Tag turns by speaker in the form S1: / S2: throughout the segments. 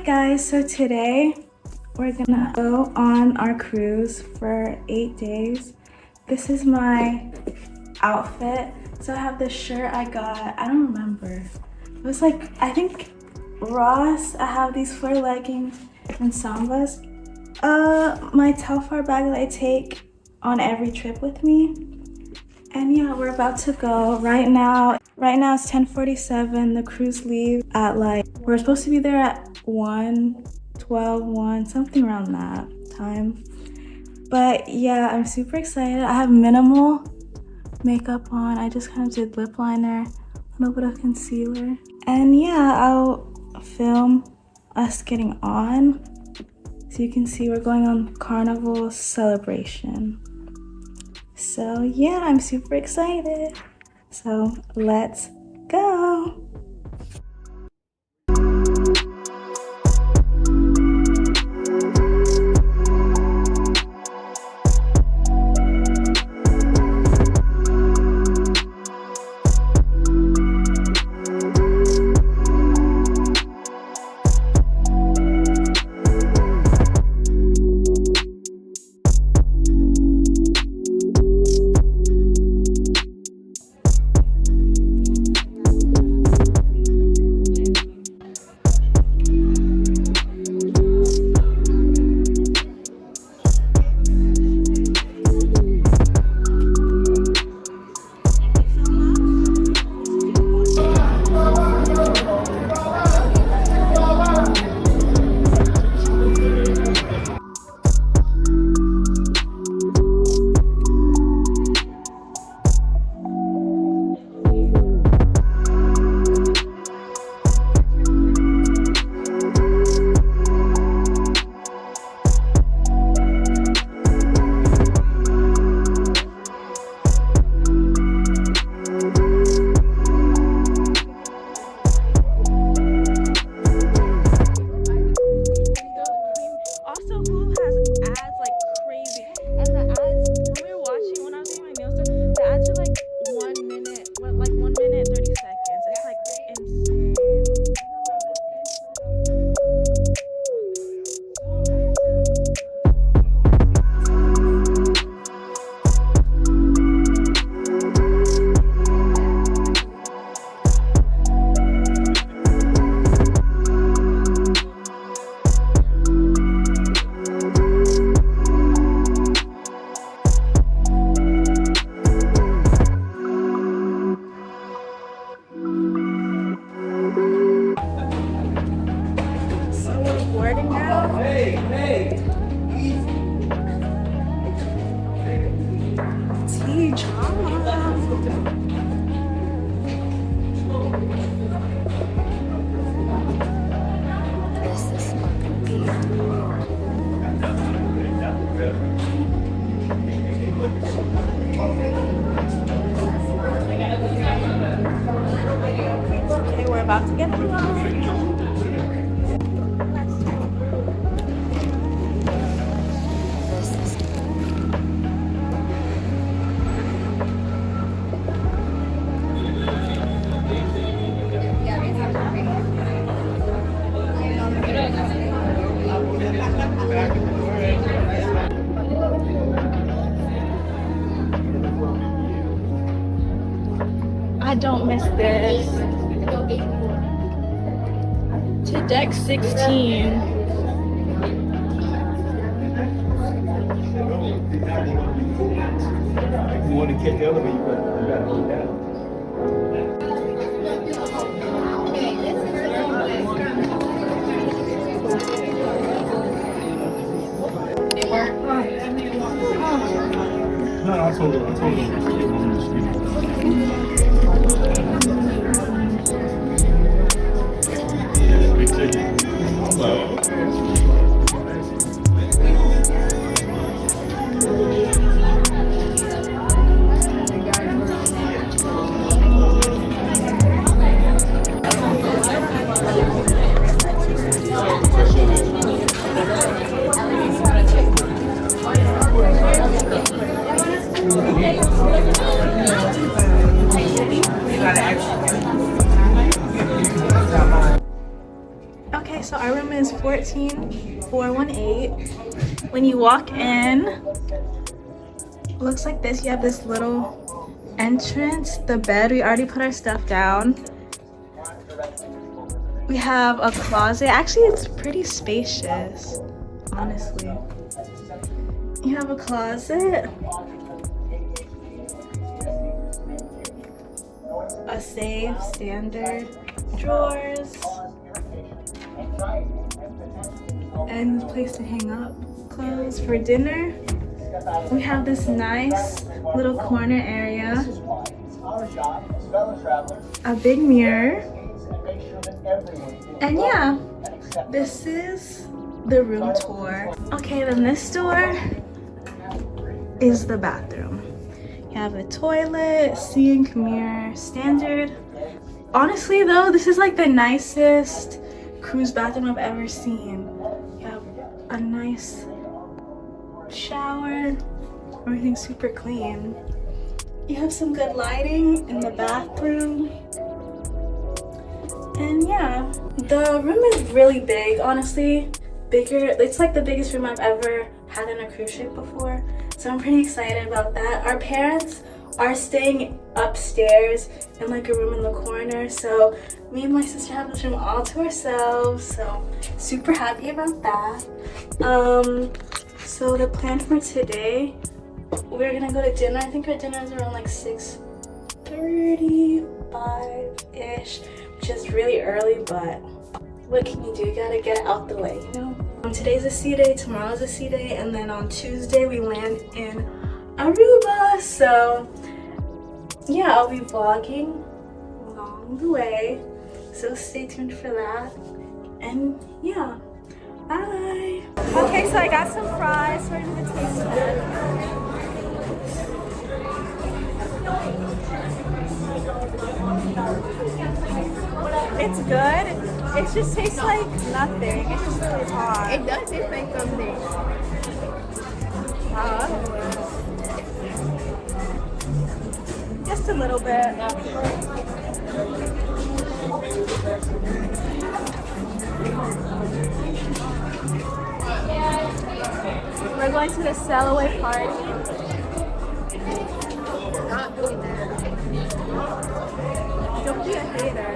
S1: guys, so today we're gonna go on our cruise for 8 days. This is my outfit. So I have this shirt I got, I don't remember. It was like, I think Ross. I have these flare leggings and Sambas. My Telfar bag that I take on every trip with me. And yeah, we're about to go right now. Right now it's 10:47. The cruise leaves at we're supposed to be there at 1, something around that time. But yeah, I'm super excited. I have minimal makeup on. I just kind of did lip liner, a little bit of concealer. And yeah, I'll film us getting on. So you can see we're going on Carnival Celebration. So yeah, I'm super excited. So let's go. Okay, we're about to get on. I don't miss this. To deck 16.
S2: You want to catch the elevator, you gotta go down. No, I told her. Hello.
S1: so our room is 14418. When you walk in, it looks like this. You have this little entrance. The bed, we already put our stuff down. We have a closet. Actually, it's pretty spacious, honestly. You have a closet, a safe, standard, drawers, and a place to hang up clothes. For dinner, we have this nice little corner area, a big mirror, and yeah, this is the room tour. Okay, then this door is the bathroom. You have a toilet, sink, mirror, standard. Honestly though, this is like the nicest cruise bathroom I've ever seen. You have a nice shower, everything's super clean. You have some good lighting in the bathroom. And yeah, the room is really big, honestly. Bigger, it's like the biggest room I've ever had in a cruise ship before. So I'm pretty excited about that. Our parents are staying upstairs in like a room in the corner. So me and my sister have this room all to ourselves. So super happy about that. So the plan for today, we're gonna go to dinner. I think our dinner is around like 6:35-ish, which is really early, but what can you do? You gotta get it out the way, you know? Today's a sea day, tomorrow's a sea day, and then on Tuesday we land in Aruba. So yeah, I'll be vlogging along the way. So stay tuned for that. And yeah, bye. Okay, so I got some fries. We're gonna taste them. It's good. It just tastes like nothing. It's just really hot.
S3: It does taste like something.
S1: Just a little bit. We're going to the sail away party.
S3: Not doing that.
S1: Don't be a hater.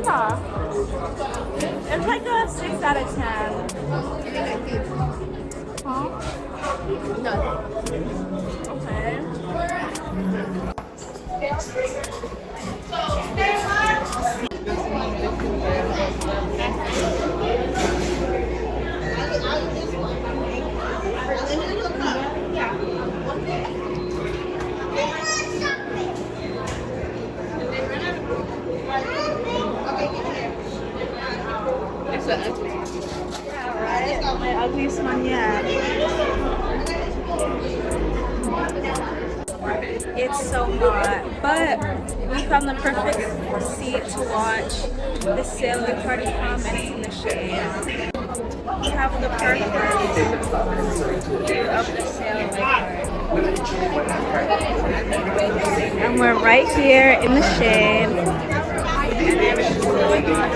S1: Yeah. It's like a 6 out of 10. Huh?
S3: No.
S1: Okay. My ugliest one yet. It's so hot, but we found the perfect seat to watch the sailing party from, and it's in the shade. We have the perfect view of the sailing party. And we're right here in the shade. And everything's going on.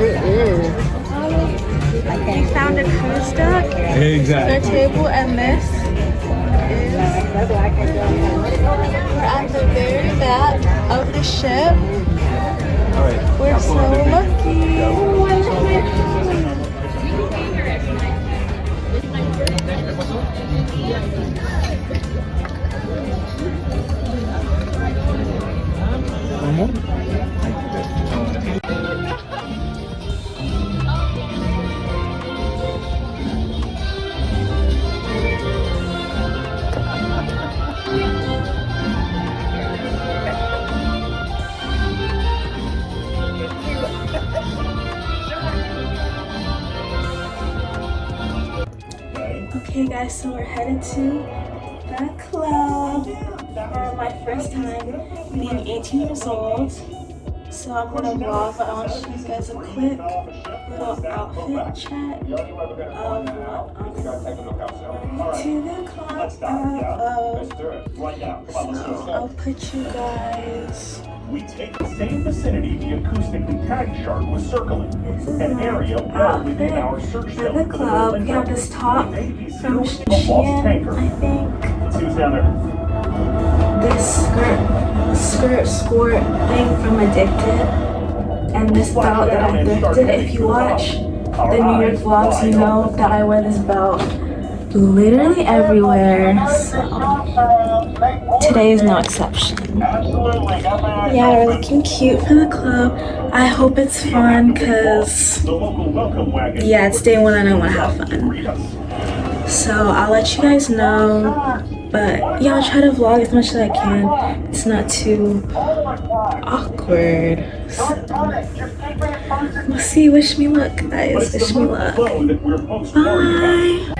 S3: It is.
S1: We found a cruise duck
S2: Exactly.
S1: Their table, and this is, we're at the very back of the ship.
S2: All right.
S1: We're so lucky.
S2: One more?
S1: Okay guys, so we're headed to the club for my first time being 18 years old. So I'm gonna vlog, but I want to show you guys a quick little outfit check of what I'm to the club of. So I'll put you guys.
S4: We take the same vicinity the acoustically tagged shark was circling, an area well within our search
S1: For
S4: zone.
S1: the club, we have this top from
S4: Lost tanker.
S1: I think.
S4: See what's down there?
S1: This skirt squirt thing from Addicted, and this belt that I thrifted. If you watch the New York vlogs, you know that I wear this belt literally everywhere, so today is no exception. Yeah, we're looking cute for the club. I hope it's fun, because yeah, it's day one and I want to have fun. So I'll let you guys know, but yeah, I'll try to vlog as much as I can. It's not too awkward. So we'll see. Wish me luck, guys. Wish me luck. Bye.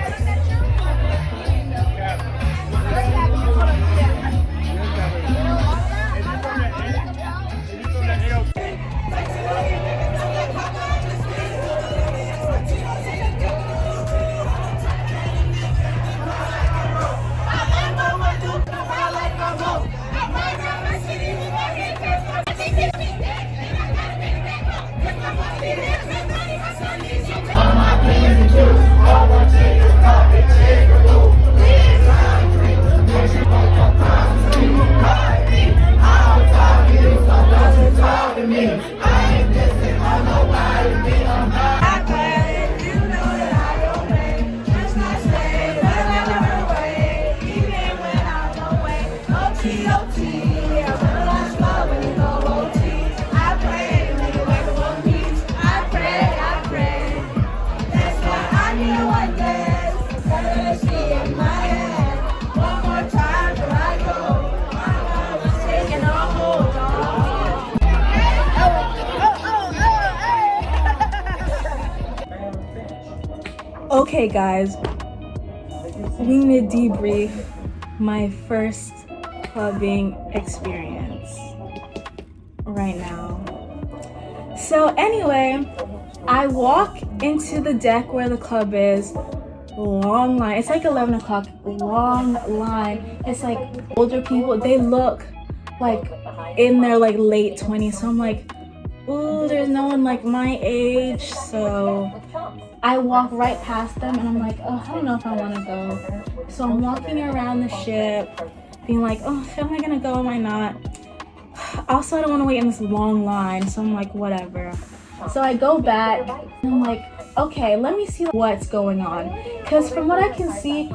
S1: Okay guys, we need to debrief my first clubbing experience right now. So anyway, I walk into the deck where the club is, long line. It's like 11 o'clock, long line. It's like older people, they look like in their like late 20s. So I'm like, ooh, there's no one like my age. So I walk right past them and I'm like, oh, I don't know if I want to go. So I'm walking around the ship being like, oh, am I gonna go, am I not? Also, I don't want to wait in this long line, so I'm like, whatever. So I go back and I'm like, okay, let me see what's going on, because from what I can see,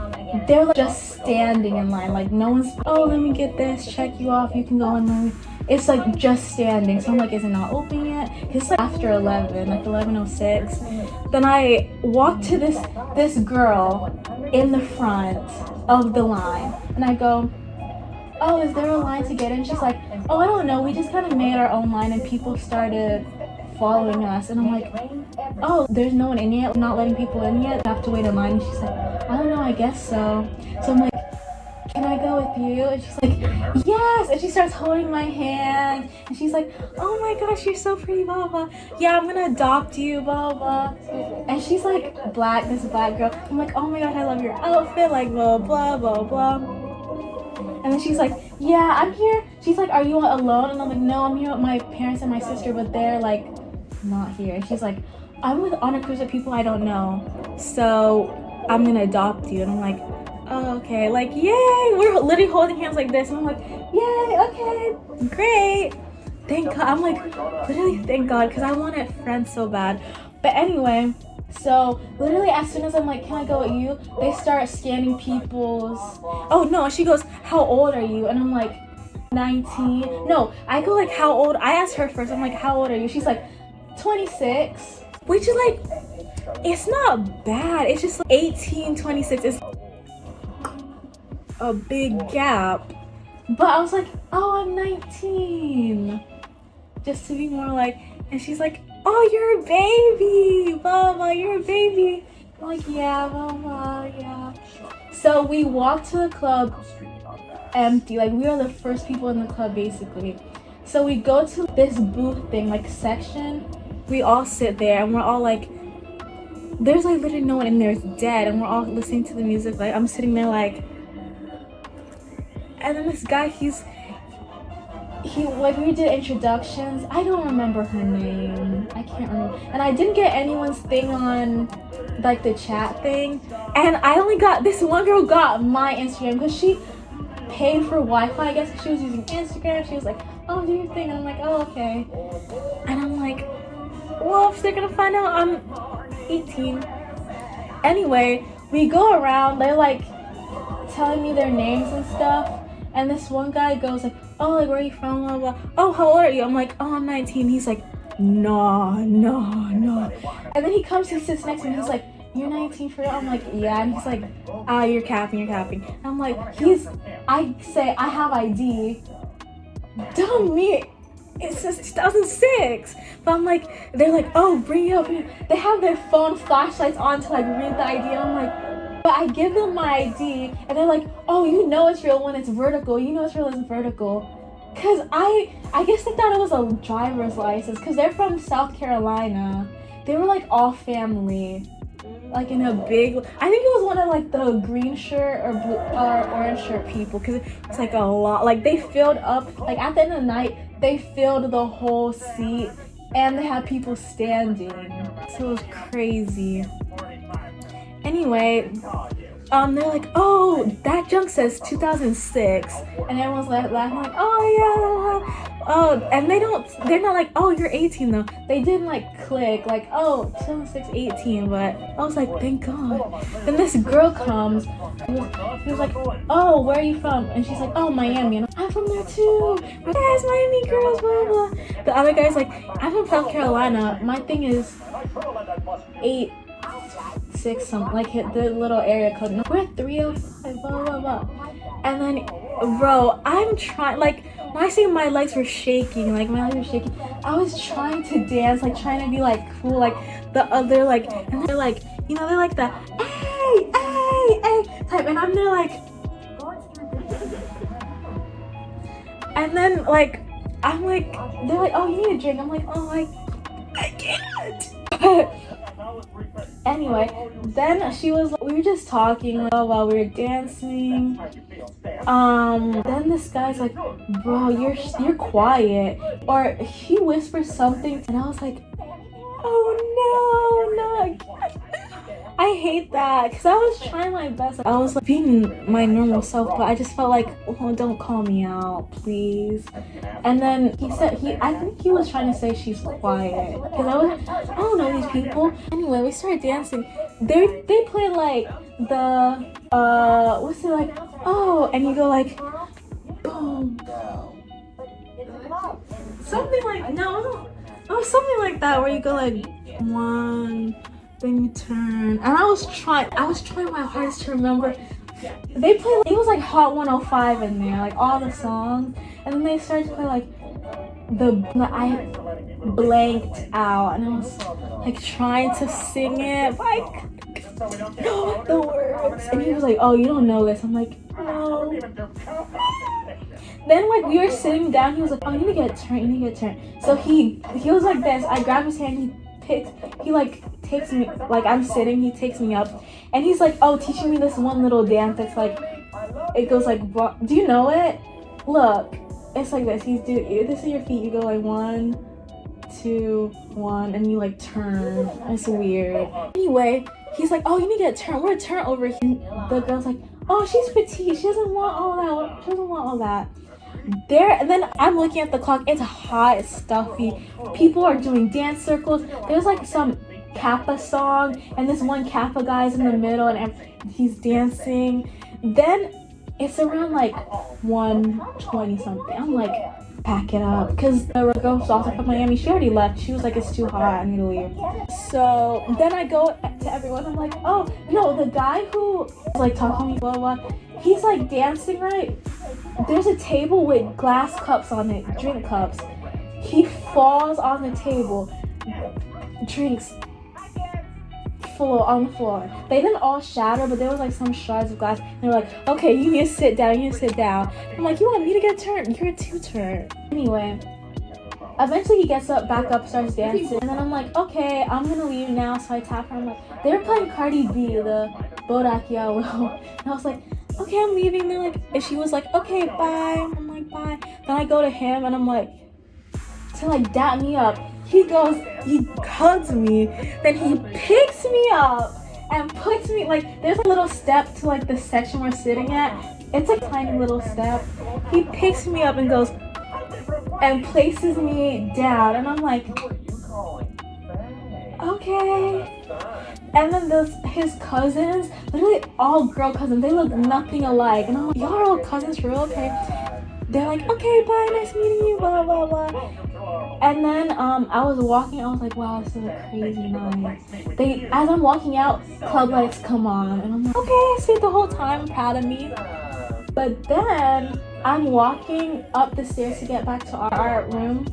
S1: they're like just standing in line, like no one's, oh, let me get this, check you off, you can go in. It's like just standing. So I'm like, is it not open yet? It's like after 11, like 11:06. Then I walk to this girl in the front of the line and I go, oh, is there a line to get in? She's like, oh, I don't know, we just kind of made our own line and people started following us. And I'm like, oh, there's no one in yet? We're not letting people in yet? I have to wait in line? And she's like, I don't know, I guess so. So I'm like, can I go with you? And she's like, yes. And she starts holding my hand and she's like, oh my gosh, you're so pretty, blah blah. Yeah, I'm gonna adopt you, blah blah. And she's like black, this black girl. I'm like, oh my gosh, I love your outfit, like blah blah blah blah. And then she's like, yeah, I'm here. She's like, are you alone? And I'm like, no, I'm here with my parents and my sister, but they're like not here. And she's like, I'm on a cruise with people I don't know. So I'm gonna adopt you. And I'm like, oh, okay, like, yay, we're literally holding hands like this. And I'm like, yay, okay, great. Thank God. I'm like, literally thank God, because I wanted friends so bad. But anyway, so literally as soon as I'm like, can I go with you? They start scanning people's, oh no, she goes, how old are you? And I'm like, 19. No, I go like, how old? I asked her first. I'm like, how old are you? She's like, 26. Which is like, it's not bad. It's just like 18, 26. It's a big gap. But I was like, oh, I'm 19. Just to be more like, and she's like, oh, you're a baby. Blah, blah, you're a baby. I'm like, yeah, blah, blah, yeah. So we walked to the club empty. Like, we are the first people in the club, basically. So we go to this booth thing, like section. We all sit there and we're all like, there's like literally no one in there, it's dead, and we're all listening to the music. Like, I'm sitting there like, and then this guy, he like, we did introductions. I don't remember her name. I can't remember. And I didn't get anyone's thing on like the chat thing. And I only got, this one girl got my Instagram because she paid for Wi-Fi, I guess, because she was using Instagram. She was like, oh, do your thing. And I'm like, oh, okay. And I'm like, well, if they're gonna find out I'm 18. Anyway, we go around, they're like telling me their names and stuff. And this one guy goes like, oh, like, where are you from? Blah, blah. Oh, how old are you? I'm like, oh, I'm 19. He's like, no. And then he comes, he sits next to me. He's like, you're 19 for real? I'm like, yeah. And he's like, ah, you're capping. And I'm like, I say, I have ID. Dumb me. It says 2006. But I'm like, they're like, oh, bring it up. They have their phone flashlights on to like read the ID. And I'm like, but I give them my ID, and they're like, oh, you know it's real when it's vertical. You know it's real when it's vertical. Because I guess they thought it was a driver's license, because they're from South Carolina. They were like all family. Like in a big, I think it was one of like the green shirt or blue, or orange shirt people, because it's like a lot. Like they filled up, like at the end of the night, they filled the whole seat, and they had people standing. So it was crazy. Anyway, they're like, oh, that junk says 2006, and everyone's like laughing like, oh yeah, oh, and they're not like, oh, you're 18 though. They didn't like click like, oh, 2006, 18, but I was like, thank God. Then this girl comes, he was like, oh, where are you from? And she's like, oh, Miami. And I'm from there too. Yes, Miami girls, blah blah. The other guy's like, I'm from South Carolina. My thing is 8-6 something, like hit the little area code. No, we're at 305, blah blah blah. And then, bro, I'm trying, like, when I say my legs were shaking, like my legs were shaking, I was trying to dance, like trying to be like cool, like the other, like, and they're like, you know, they're like the hey type, and I'm there like, and then like, I'm like, they're like, oh, you need a drink. I'm like, oh, I can't. Anyway, then she was like, we were just talking while we were dancing. Then this guy's like, bro, you're quiet, or he whispers something, and I was like, oh no, not. I hate that, because I was trying my best. I was like being my normal self, but I just felt like, oh, don't call me out, please. And then he said, I think he was trying to say she's quiet, because I don't know these people. Anyway, we started dancing. They play like the what's it like? Oh, and you go like, boom, something like, no, it was something like that, where you go like one. Then you turn, and I was trying my hardest to remember. They play, it was like Hot 105 in there, like all the songs, and then they started to play like I blanked out, and I was like trying to sing it, but I couldn't know the words. And he was like, oh, you don't know this. I'm like, no. Then like we were sitting down, he was like, oh, you need to get a turn. So he was like this. I grabbed his hand, he like takes me, like I'm sitting, he takes me up, and he's like, oh, teaching me this one little dance that's like, it goes like, do you know it? Look, it's like this. This is your feet, you go like 1, 2, 1, and you like turn. It's weird. Anyway, he's like, oh, you need to get a turn. We're a turn over here. The girl's like, oh, she's petite. She doesn't want all that. She doesn't want all that. There, and then I'm looking at the clock. It's hot, it's stuffy. People are doing dance circles. There's like some Kappa song, and this one Kappa guy's in the middle, and he's dancing. Then it's around like 1:20 something. I'm like, pack it up, because the girl was also from Miami. She already left. She was like, it's too hot, I need to leave. So then I go to everyone. I'm like, oh no, the guy who was like talking to me, blah blah, he's like dancing, right? There's a table with glass cups on it, drink cups. He falls on the table, drinks on the floor. They didn't all shatter, but there was like some shards of glass. And they were like, okay, you need to sit down, you need to sit down. I'm like, you want me to get a turn? You're a 2-turn. Anyway, eventually he gets up, back up, starts dancing. And then I'm like, okay, I'm gonna leave now. So I tap her. I'm like, they were playing Cardi B, the Bodak Yellow. And I was like, okay, I'm leaving. They're like, and she was like, okay, bye. I'm like, bye. Then I go to him and I'm like, to like dap me up. He goes, he hugs me, then he picks me up and puts me, like, there's a little step to like the section we're sitting at. It's a tiny little step. He picks me up and goes and places me down, and I'm like, okay. And then his cousins, literally all girl cousins, they look nothing alike. And I'm like, y'all are all cousins for real? Okay. They're like, okay, bye, nice meeting you, blah, blah, blah. And then I was walking, I was like, wow, this is a crazy night. As I'm walking out, club lights come on. And I'm like, okay, I stayed the whole time, proud of me. But then I'm walking up the stairs to get back to our room.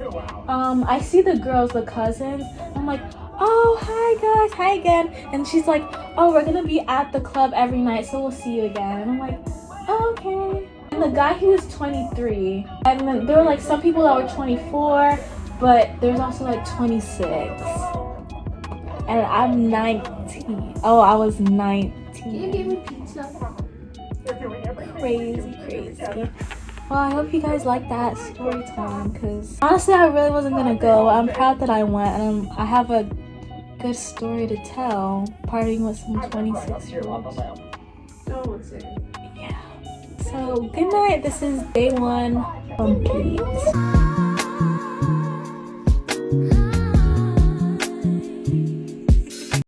S1: I see the girls, the cousins. I'm like, oh, hi guys, hi again. And she's like, oh, we're gonna be at the club every night, so we'll see you again. And I'm like, oh, okay. And the guy, he was 23. And then there were like some people that were 24, but there's also like 26. And I'm 19. Oh, I was 19.
S3: Can you give me pizza?
S1: Crazy. Well, I hope you guys like that story time, because honestly, I really wasn't gonna go. I'm proud that I went, and I have a good story to tell, partying with some 26-year-olds. Yeah. So, good night. This is day 1 complete.